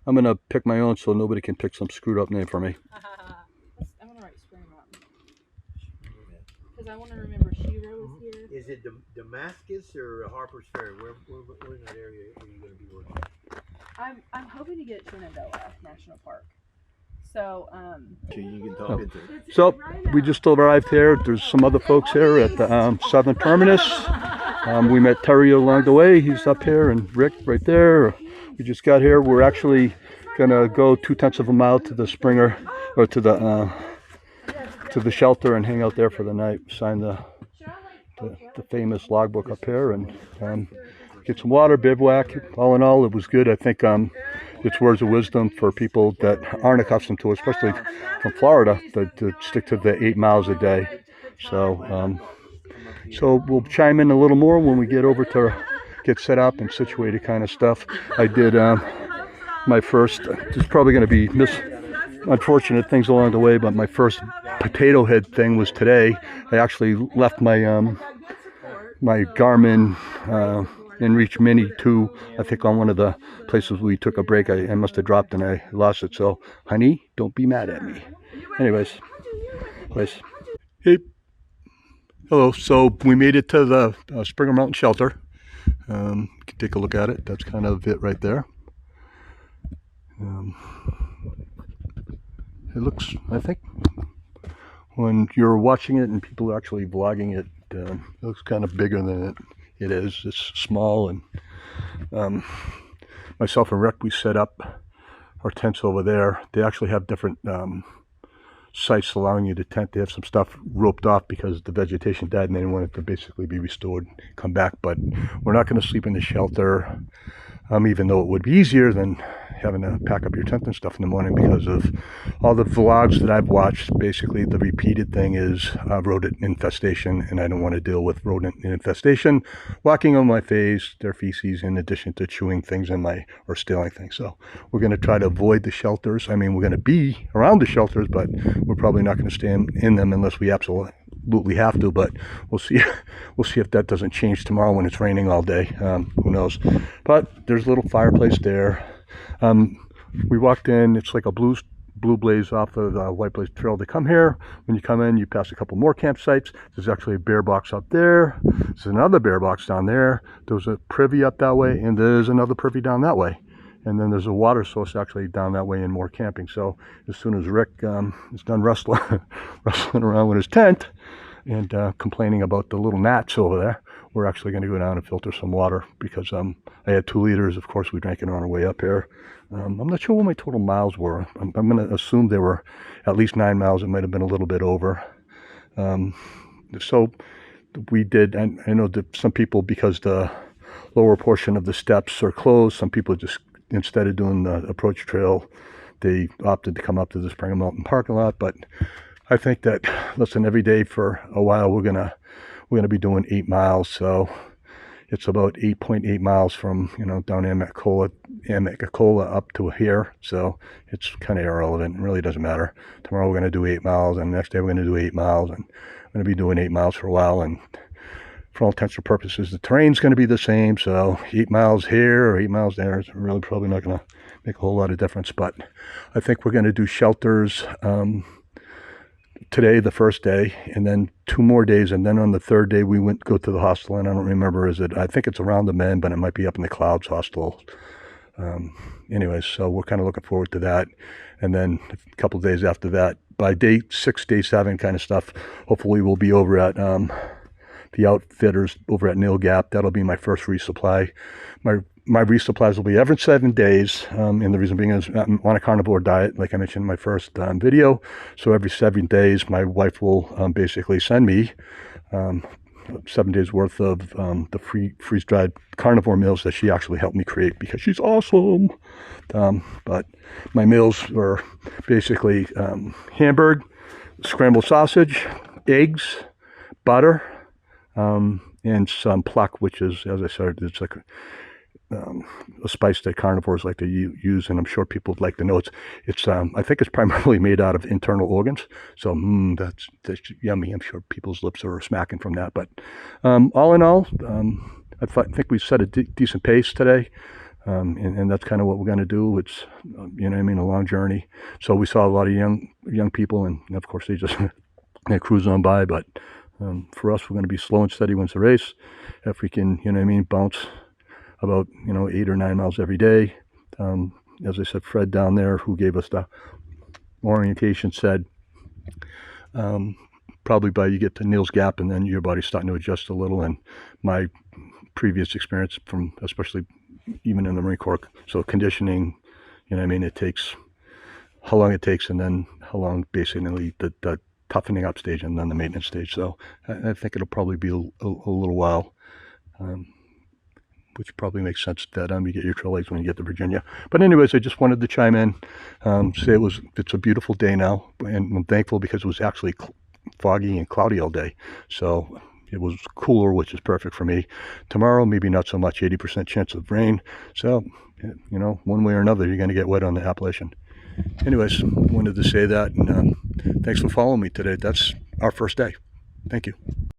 I'm going to pick my own so nobody can pick some screwed up name for me. I'm going to write Spring Mountain. Because I want to remember Shiro was here. Is it Damascus or Harper's Ferry? Where in that area are you going to be working? I'm hoping to get Shenandoah National Park. So, you can talk into it. So we just arrived here. There's some other folks here at the Southern Terminus. We met Terry along the way. He's up here, and Rick right there. We just got here. We're actually gonna go 2/10 of a mile to the Springer, or to the shelter, and hang out there for the night. Sign the famous logbook up here, and get some water, bivouac. All in all, it was good. I think it's words of wisdom for people that aren't accustomed to it, especially from Florida, to stick to the 8 miles a day. So so we'll chime in a little more when we get over to get set up and situated kind of stuff. I did my first, there's probably going to be unfortunate things along the way, but my first potato head thing was today. I actually left my my Garmin Inreach Mini 2, I think, on one of the places we took a break. I must have dropped and I lost it. So, honey, don't be mad at me. Anyways. Hey. Hello. So we made it to the Springer Mountain Shelter. You can take a look at it. That's kind of it right there. It looks, I think, when you're watching it and people are actually vlogging it, it looks kind of bigger than it is. It's small, and myself and Rick, we set up our tents over there. They actually have different sites allowing you to tent. They have some stuff roped off because the vegetation died and they want it to basically be restored, come back. But we're not going to sleep in the shelter, even though it would be easier than having to pack up your tent and stuff in the morning, because of all the vlogs that I've watched. Basically, the repeated thing is rodent infestation, and I don't want to deal with rodent infestation walking on my face, their feces, in addition to chewing things in my, or stealing things. So we're going to try to avoid the shelters. I mean, we're going to be around the shelters, but we're probably not going to stay in them unless we absolutely have to. But we'll see if that doesn't change tomorrow when it's raining all day. Who knows? But there's a little fireplace there. We walked in. It's like a blue blaze off of the White Blaze Trail. To come here, when you come in, you pass a couple more campsites. There's actually a bear box up there. There's another bear box down there. There's a privy up that way, and there's another privy down that way. And then there's a water source actually down that way and more camping. So as soon as Rick is done rustling around with his tent and complaining about the little gnats over there, we're actually going to go down and filter some water, because I had 2 liters. Of course, we drank it on our way up here. I'm not sure what my total miles were. I'm going to assume they were at least 9 miles. It might have been a little bit over. So we did, and I know that some people, because the lower portion of the steps are closed, some people just, instead of doing the approach trail, they opted to come up to the Springer Mountain parking lot. But I think that, listen, every day for a while we're gonna be doing 8 miles. So it's about 8.8 miles from, down Amagacola up to here. So it's kind of irrelevant. It really doesn't matter. Tomorrow we're going to do 8 miles, and the next day we're going to do 8 miles, and we're going to be doing 8 miles for a while. And for all intents and purposes, the terrain's going to be the same. So 8 miles here or 8 miles there is really probably not going to make a whole lot of difference. But I think we're going to do shelters today, the first day, and then 2 more days, and then on the 3rd day we go to the hostel. And I don't remember, I think it's around the Bend, but it might be up in the Clouds hostel. Anyways, so we're kind of looking forward to that. And then a couple of days after that, by day 6, day 7 kind of stuff, hopefully we'll be over at the Outfitters over at Nil Gap. That'll be my first resupply. My resupplies will be every 7 days, and the reason being is I'm on a carnivore diet, like I mentioned in my first video. So every 7 days, my wife will basically send me 7 days worth of the freeze-dried carnivore meals that she actually helped me create, because she's awesome. But my meals are basically hamburger, scrambled sausage, eggs, butter, and some pluck, which is, as I said, it's like a spice that carnivores like to use, and I'm sure people would like to know. It's I think it's primarily made out of internal organs, so that's yummy. I'm sure people's lips are smacking from that. But all in all, I think we set a decent pace today. and that's kind of what we're going to do. It's, you know what I mean, a long journey. So we saw a lot of young people, and of course they just they cruise on by. But for us, we're going to be slow and steady wins the race. If we can, you know what I mean, bounce about, 8 or 9 miles every day. As I said, Fred down there, who gave us the orientation, said probably by you get to Neal's Gap and then your body's starting to adjust a little. And my previous experience from, especially even in the Marine Corps, so conditioning, you know what I mean, it takes how long it takes, and then how long basically the toughening up stage and then the maintenance stage. So I think it'll probably be a little while, which probably makes sense that you get your trail legs when you get to Virginia. But anyways, I just wanted to chime in, say it's a beautiful day now, and I'm thankful because it was actually foggy and cloudy all day. So it was cooler, which is perfect for me. Tomorrow, maybe not so much, 80% chance of rain. So, one way or another, you're going to get wet on the Appalachian. Anyways, wanted to say that, and thanks for following me today. That's our first day. Thank you.